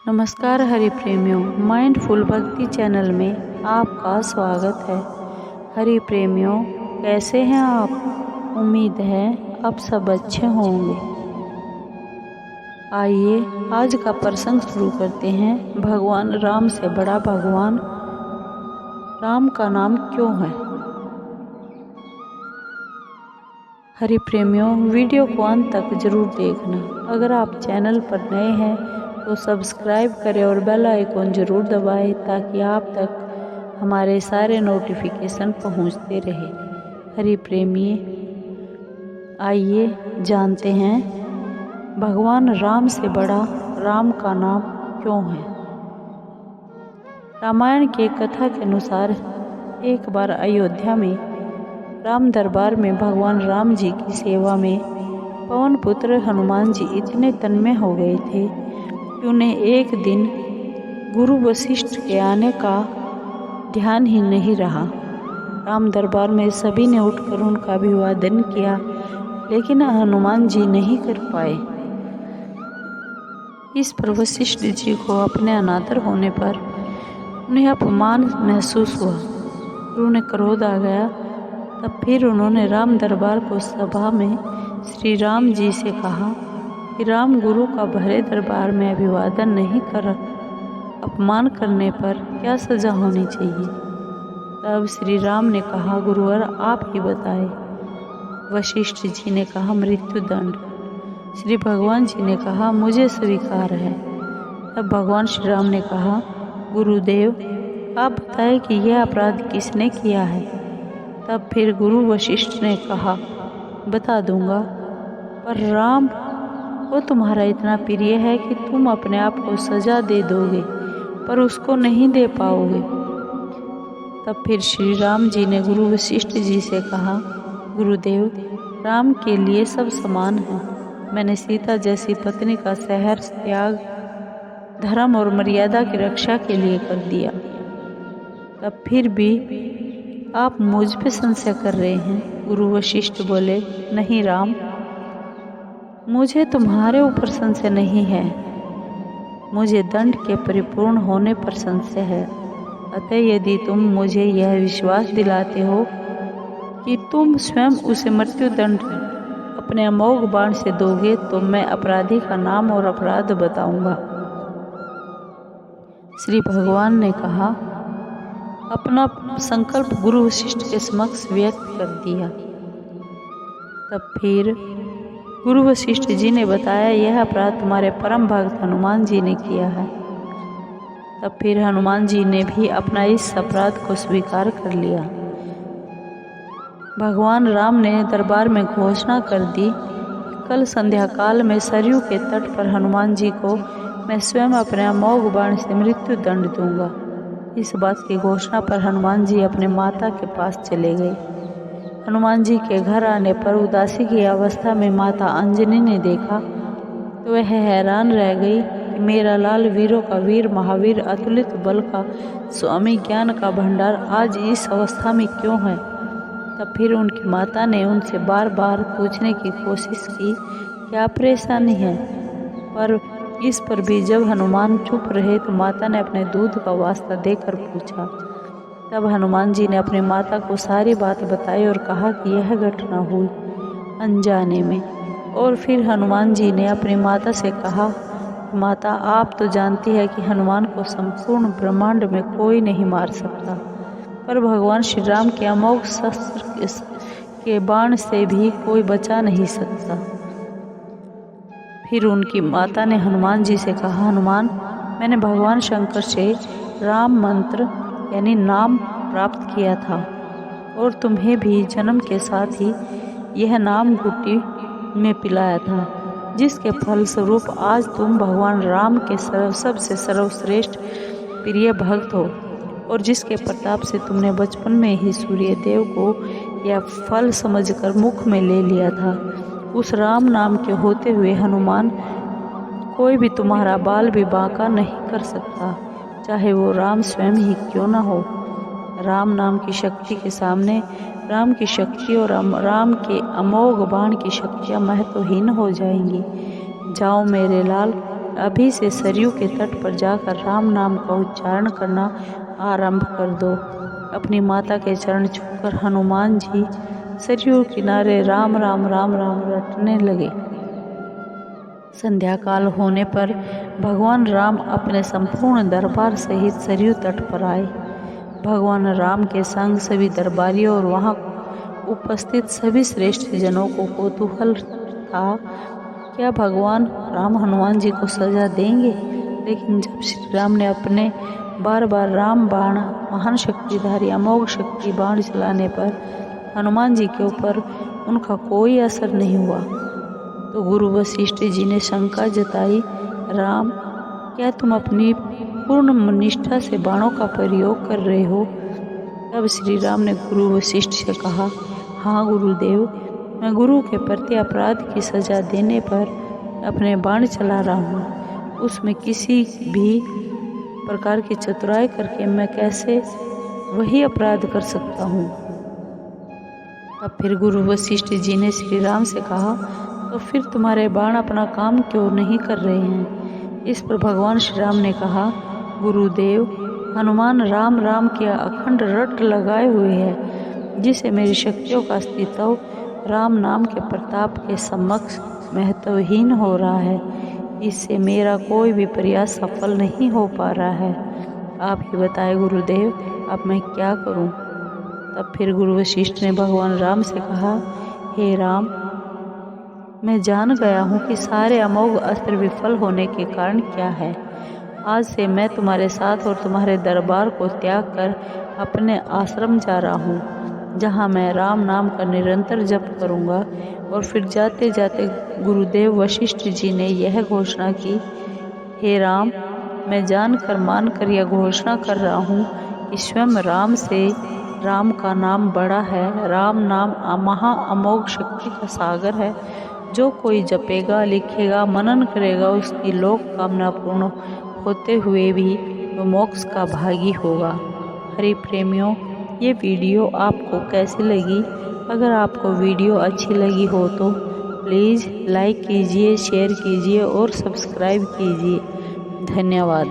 नमस्कार हरि प्रेमियों, माइंडफुल भक्ति चैनल में आपका स्वागत है। हरि प्रेमियों, कैसे हैं आप? उम्मीद है आप सब अच्छे होंगे। आइए आज का प्रसंग शुरू करते हैं। भगवान राम से बड़ा भगवान राम का नाम क्यों है? हरि प्रेमियों, वीडियो को अंत तक जरूर देखना। अगर आप चैनल पर नए हैं तो सब्सक्राइब करें और बेल आइकॉन ज़रूर दबाएं ताकि आप तक हमारे सारे नोटिफिकेशन पहुंचते रहे। हरि प्रेमी, आइए जानते हैं भगवान राम से बड़ा राम का नाम क्यों है। रामायण के कथा के अनुसार एक बार अयोध्या में राम दरबार में भगवान राम जी की सेवा में पवन पुत्र हनुमान जी इतने तन्मय हो गए थे कि उन्हें एक दिन गुरु वशिष्ठ के आने का ध्यान ही नहीं रहा। राम दरबार में सभी ने उठकर उनका अभिवादन किया, लेकिन हनुमान जी नहीं कर पाए। इस पर वशिष्ठ जी को अपने अनादर होने पर उन्हें अपमान महसूस हुआ और उन्हें क्रोध आ गया। तब फिर उन्होंने राम दरबार को सभा में श्री राम जी से कहा कि राम गुरु का भरे दरबार में अभिवादन नहीं कर, अपमान करने पर क्या सजा होनी चाहिए। तब श्री राम ने कहा, गुरुवर आप ही बताए। वशिष्ठ जी ने कहा, मृत्यु दंड। श्री भगवान जी ने कहा, मुझे स्वीकार है। तब भगवान श्री राम ने कहा, गुरुदेव आप बताएं कि यह अपराध किसने किया है। तब फिर गुरु वशिष्ठ ने कहा, बता दूंगा, पर राम वो तुम्हारा इतना प्रिय है कि तुम अपने आप को सजा दे दोगे पर उसको नहीं दे पाओगे। तब फिर श्री राम जी ने गुरु वशिष्ठ जी से कहा, गुरुदेव राम के लिए सब समान है। मैंने सीता जैसी पत्नी का सहर्ष त्याग धर्म और मर्यादा की रक्षा के लिए कर दिया। तब फिर भी आप मुझ पे संशय कर रहे हैं। गुरु वशिष्ठ बोले, नहीं राम, मुझे तुम्हारे ऊपर संशय नहीं है, मुझे दंड के परिपूर्ण होने पर संशय है। अतः यदि तुम मुझे यह विश्वास दिलाते हो कि तुम स्वयं उसे मृत्यु दंड अपने अमोघ बाण से दोगे तो मैं अपराधी का नाम और अपराध बताऊंगा। श्री भगवान ने कहा, अपना संकल्प गुरु वशिष्ठ के समक्ष व्यक्त कर दिया। तब फिर गुरु वशिष्ठ जी ने बताया, यह अपराध तुम्हारे परम भक्त हनुमान जी ने किया है। तब फिर हनुमान जी ने भी अपना इस अपराध को स्वीकार कर लिया। भगवान राम ने दरबार में घोषणा कर दी, कल संध्या काल में सरयू के तट पर हनुमान जी को मैं स्वयं अपने अमोघ बाण से मृत्यु दंड दूंगा। इस बात की घोषणा पर हनुमान जी अपने माता के पास चले गए। हनुमान जी के घर आने पर उदासी की अवस्था में माता अंजनी ने देखा तो वह हैरान रह गई कि मेरा लाल वीरों का वीर महावीर अतुलित बल का स्वामी ज्ञान का भंडार आज इस अवस्था में क्यों है। तब फिर उनकी माता ने उनसे बार बार पूछने की कोशिश की क्या परेशानी है, पर इस पर भी जब हनुमान चुप रहे तो माता ने अपने दूध का वास्ता देकर पूछा। तब हनुमान जी ने अपनी माता को सारी बात बताई और कहा कि यह घटना हुई अनजाने में। और फिर हनुमान जी ने अपनी माता से कहा, माता आप तो जानती है कि हनुमान को संपूर्ण ब्रह्मांड में कोई नहीं मार सकता, पर भगवान श्री राम के अमोघ शस्त्र के बाण से भी कोई बचा नहीं सकता। फिर उनकी माता ने हनुमान जी से कहा, हनुमान मैंने भगवान शंकर से राम मंत्र यानी नाम प्राप्त किया था और तुम्हें भी जन्म के साथ ही यह नाम घुट्टी में पिलाया था, जिसके फलस्वरूप आज तुम भगवान राम के सबसे सर्वश्रेष्ठ प्रिय भक्त हो और जिसके प्रताप से तुमने बचपन में ही सूर्य देव को यह फल समझकर मुख में ले लिया था। उस राम नाम के होते हुए हनुमान कोई भी तुम्हारा बाल भी बांका नहीं कर सकता, चाहे वो राम स्वयं ही क्यों न हो। राम नाम की शक्ति के सामने राम की शक्ति और राम के अमोघ बाण की शक्तियाँ महत्वहीन हो जाएंगी। जाओ मेरे लाल, अभी से सरयू के तट पर जाकर राम नाम का उच्चारण करना आरंभ कर दो। अपनी माता के चरण छूकर हनुमान जी सरयू किनारे राम राम राम राम रटने लगे। संध्या काल होने पर भगवान राम अपने संपूर्ण दरबार सहित सरयू तट पर आए। भगवान राम के संग सभी दरबारियों और वहां उपस्थित सभी श्रेष्ठ जनों को कौतूहल था, क्या भगवान राम हनुमान जी को सजा देंगे। लेकिन जब श्री राम ने अपने बार बार राम बाण महान शक्तिधारी अमोघ शक्ति बाण चलाने पर हनुमान जी के ऊपर उनका कोई असर नहीं हुआ, तो गुरु वशिष्ठ जी ने शंका जताई, राम क्या तुम अपनी पूर्ण निष्ठा से बाणों का प्रयोग कर रहे हो। तब श्री राम ने गुरु वशिष्ठ से कहा, हाँ गुरुदेव, मैं गुरु के प्रति अपराध की सजा देने पर अपने बाण चला रहा हूँ। उसमें किसी भी प्रकार की चतुराई करके मैं कैसे वही अपराध कर सकता हूँ। तब फिर गुरु वशिष्ठ जी ने श्री राम से कहा, तो फिर तुम्हारे बाण अपना काम क्यों नहीं कर रहे हैं। इस पर भगवान श्री राम ने कहा, गुरुदेव, हनुमान राम राम के अखंड रट लगाए हुए है, जिसे मेरी शक्तियों का अस्तित्व राम नाम के प्रताप के समक्ष महत्वहीन हो रहा है। इससे मेरा कोई भी प्रयास सफल नहीं हो पा रहा है। आप ही बताएं गुरुदेव, अब मैं क्या करूं। तब फिर गुरु वशिष्ठ ने भगवान राम से कहा, हे राम, मैं जान गया हूँ कि सारे अमोघ अस्त्र विफल होने के कारण क्या है। आज से मैं तुम्हारे साथ और तुम्हारे दरबार को त्याग कर अपने आश्रम जा रहा हूँ, जहाँ मैं राम नाम का निरंतर जप करूँगा। और फिर जाते जाते गुरुदेव वशिष्ठ जी ने यह घोषणा की, हे राम, मैं जानकर मानकर यह घोषणा कर रहा हूँ कि स्वयं राम से राम का नाम बड़ा है। राम नाम महा अमोघ शक्ति का सागर है। जो कोई जपेगा, लिखेगा, मनन करेगा, उसकी लोक कामना पूर्ण होते हुए भी वो मोक्ष का भागी होगा। हरि प्रेमियों, ये वीडियो आपको कैसी लगी। अगर आपको वीडियो अच्छी लगी हो तो प्लीज़ लाइक कीजिए, शेयर कीजिए और सब्सक्राइब कीजिए। धन्यवाद।